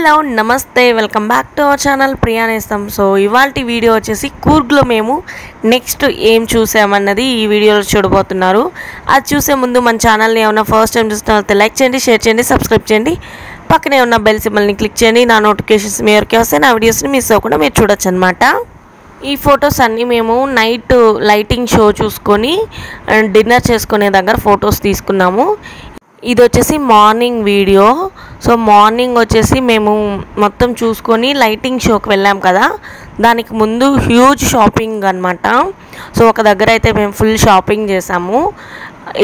Hello నమస్తే welcome back to our channel Priya నేస్తం. So ఇవాల్టి వీడియో వచ్చేసి కూర్గ్లో మేము నెక్స్ట్ ఏం చూసామన్నది ఈ వీడియోలో చూడబోతున్నారు. అది చూసే ముందు మన ఛానల్ని ఏమైనా ఫస్ట్ టైం చూస్తున్నట్లయితే లైక్ చేయండి, షేర్ చేయండి, సబ్స్క్రైబ్ చేయండి, పక్కనే ఉన్న బెల్ సింబల్ని క్లిక్ చేయండి. నా నోటిఫికేషన్స్ మీ వరకే వస్తే నా వీడియోస్ని మిస్ అవ్వకుండా మీరు చూడొచ్చు అనమాట. ఈ ఫొటోస్ అన్నీ మేము నైట్ లైటింగ్ షో చూసుకొని డిన్నర్ చేసుకునే దగ్గర ఫొటోస్ తీసుకున్నాము. ఇది వచ్చేసి మార్నింగ్ వీడియో. సో మార్నింగ్ వచ్చేసి మేము మొత్తం చూసుకొని లైటింగ్ షోకి వెళ్ళాం కదా, దానికి ముందు హ్యూజ్ షాపింగ్ అనమాట. సో ఒక దగ్గర అయితే మేము ఫుల్ షాపింగ్ చేసాము.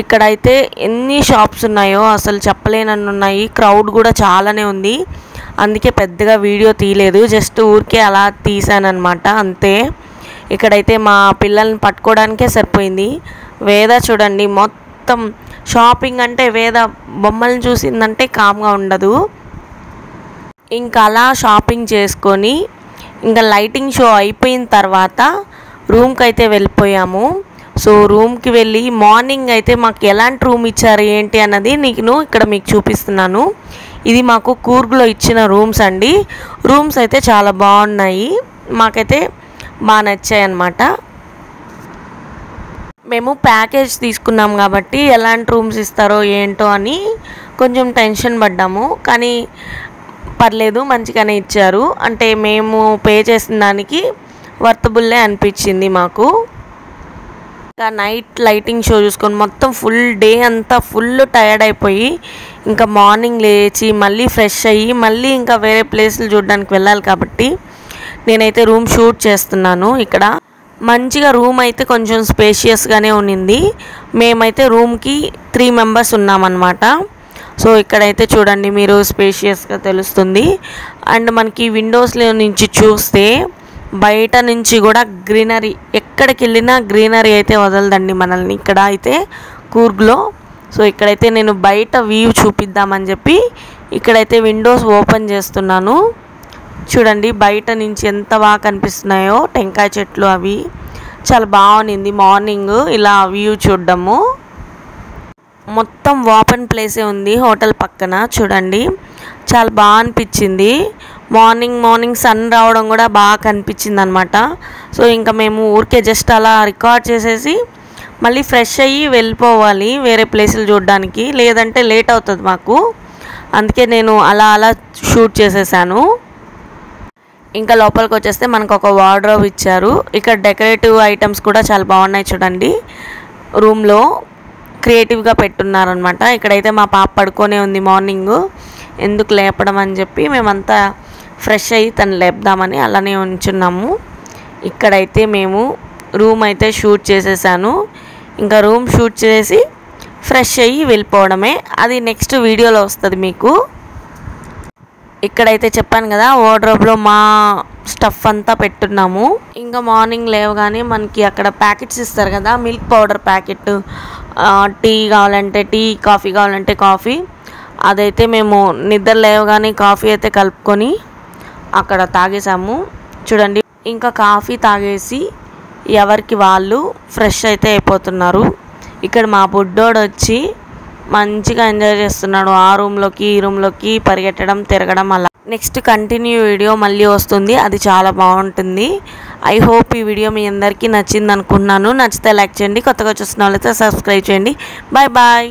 ఇక్కడైతే ఎన్ని షాప్స్ ఉన్నాయో అసలు చెప్పలేనన్ని ఉన్నాయి. క్రౌడ్ కూడా చాలానే ఉంది, అందుకే పెద్దగా వీడియో తీయలేదు, జస్ట్ ఊరికే అలా తీసానమాట అంతే. ఇక్కడైతే మా పిల్లల్ని పట్టుకోవడానికే సరిపోయింది. వేద చూడండి, మొత్తం షాపింగ్ అంటే వేద బొమ్మలను చూసిందంటే కామ్గా ఉండదు. ఇంకా అలా షాపింగ్ చేసుకొని ఇంకా లైటింగ్ షో అయిపోయిన తర్వాత రూమ్కి అయితే వెళ్ళిపోయాము. సో రూమ్కి వెళ్ళి మార్నింగ్ అయితే మాకు ఎలాంటి రూమ్ ఇచ్చారు ఏంటి అన్నది నేను ఇక్కడ మీకు చూపిస్తున్నాను. ఇది మాకు కూర్గ్లో ఇచ్చిన రూమ్స్ అండి. రూమ్స్ అయితే చాలా బాగున్నాయి, మాకైతే బాగా నచ్చాయి అన్నమాట. మేము ప్యాకేజ్ తీసుకున్నాం కాబట్టి ఎలాంటి రూమ్స్ ఇస్తారో ఏంటో అని కొంచెం టెన్షన్ పడ్డాము, కానీ పర్లేదు మంచిగానే ఇచ్చారు. అంటే మేము పే చేసిన దానికి వర్తబుల్లే అనిపించింది మాకు. ఇంకా నైట్ లైటింగ్ షో చూసుకొని మొత్తం ఫుల్ డే అంతా ఫుల్ టయర్డ్ అయిపోయి ఇంకా మార్నింగ్ లేచి మళ్ళీ ఫ్రెష్ అయ్యి మళ్ళీ ఇంకా వేరే ప్లేసులు చూడడానికి వెళ్ళాలి కాబట్టి నేనైతే రూమ్ షూట్ చేస్తున్నాను. ఇక్కడ మంచిగా రూమ్ అయితే కొంచెం స్పేషియస్గానే ఉన్నింది. మేమైతే రూమ్కి 3 మెంబర్స్ ఉన్నామన్నమాట. సో ఇక్కడైతే చూడండి మీరు స్పేషియస్గా తెలుస్తుంది. అండ్ మనకి విండోస్లో నుంచి చూస్తే బయట నుంచి కూడా గ్రీనరీ, ఎక్కడికి వెళ్ళినా గ్రీనరీ అయితే వదలదండి మనల్ని ఇక్కడ అయితే కూర్గ్లో. సో ఇక్కడైతే నేను బయట వ్యూ చూపిద్దామని చెప్పి ఇక్కడైతే విండోస్ ఓపెన్ చేస్తున్నాను. చూడండి బయట నుంచి ఎంత బాగా కనిపిస్తున్నాయో టెంకాయ చెట్లు, అవి చాలా బాగుంది. మార్నింగ్ ఇలా వ్యూ చూడడము, మొత్తం ఓపెన్ ప్లేసే ఉంది హోటల్ పక్కన. చూడండి చాలా బాగా అనిపించింది. మార్నింగ్ సన్ రావడం కూడా బాగా కనిపించింది అనమాట. సో ఇంకా మేము ఊరికే జస్ట్ అలా రికార్డ్ చేసేసి మళ్ళీ ఫ్రెష్ అయ్యి వెళ్ళిపోవాలి వేరే ప్లేసులు చూడడానికి, లేదంటే లేట్ అవుతుంది మాకు. అందుకే నేను అలా షూట్ చేసేసాను. ఇంకా లోపలికి వచ్చేస్తే మనకు ఒక వార్డ్రోబ్ ఇచ్చారు. ఇక్కడ డెకరేటివ్ ఐటమ్స్ కూడా చాలా బాగున్నాయి చూడండి. రూమ్లో క్రియేటివ్గా పెట్టున్నారనమాట. ఇక్కడైతే మా పాప పడుకొనే ఉంది, మార్నింగ్ ఎందుకు లేపడం అని చెప్పి మేమంతా ఫ్రెష్ అయ్యి తను లేపుదామని అలానే ఉంచున్నాము. ఇక్కడైతే మేము రూమ్ అయితే షూట్ చేసేసాను. ఇంకా రూమ్ షూట్ చేసి ఫ్రెష్ అయ్యి వెళ్ళిపోవడమే, అది నెక్స్ట్ వీడియోలో వస్తుంది మీకు. ఇక్కడైతే చెప్పాను కదా వార్డ్రోబ్లో మా స్టఫ్ అంతా పెట్టున్నాము. ఇంకా మార్నింగ్ లేవగానే మనకి అక్కడ ప్యాకెట్స్ ఇస్తారు కదా, మిల్క్ పౌడర్ ప్యాకెట్, టీ కావాలంటే టీ, కాఫీ కావాలంటే కాఫీ. అదైతే మేము నిద్ర లేవగానే కాఫీ అయితే కలుపుకొని అక్కడ తాగేసాము. చూడండి ఇంకా కాఫీ తాగేసి ఎవరికి వాళ్ళు ఫ్రెష్ అయితే అయిపోతున్నారు. ఇక్కడ మా బుడ్డోడు వచ్చి మంచిగా ఎంజాయ్ చేస్తున్నాడు. ఆ రూమ్లోకి ఈ రూమ్లోకి పరిగెట్టడం, తిరగడం అలా. నెక్స్ట్ కంటిన్యూ వీడియో మళ్ళీ వస్తుంది, అది చాలా బాగుంటుంది. ఐ హోప్ ఈ వీడియో మీ అందరికీ నచ్చింది అనుకుంటున్నాను. నచ్చితే లైక్ చేయండి, కొత్తగా చూస్తున్న వాళ్ళైతే సబ్స్క్రైబ్ చేయండి. Bye bye.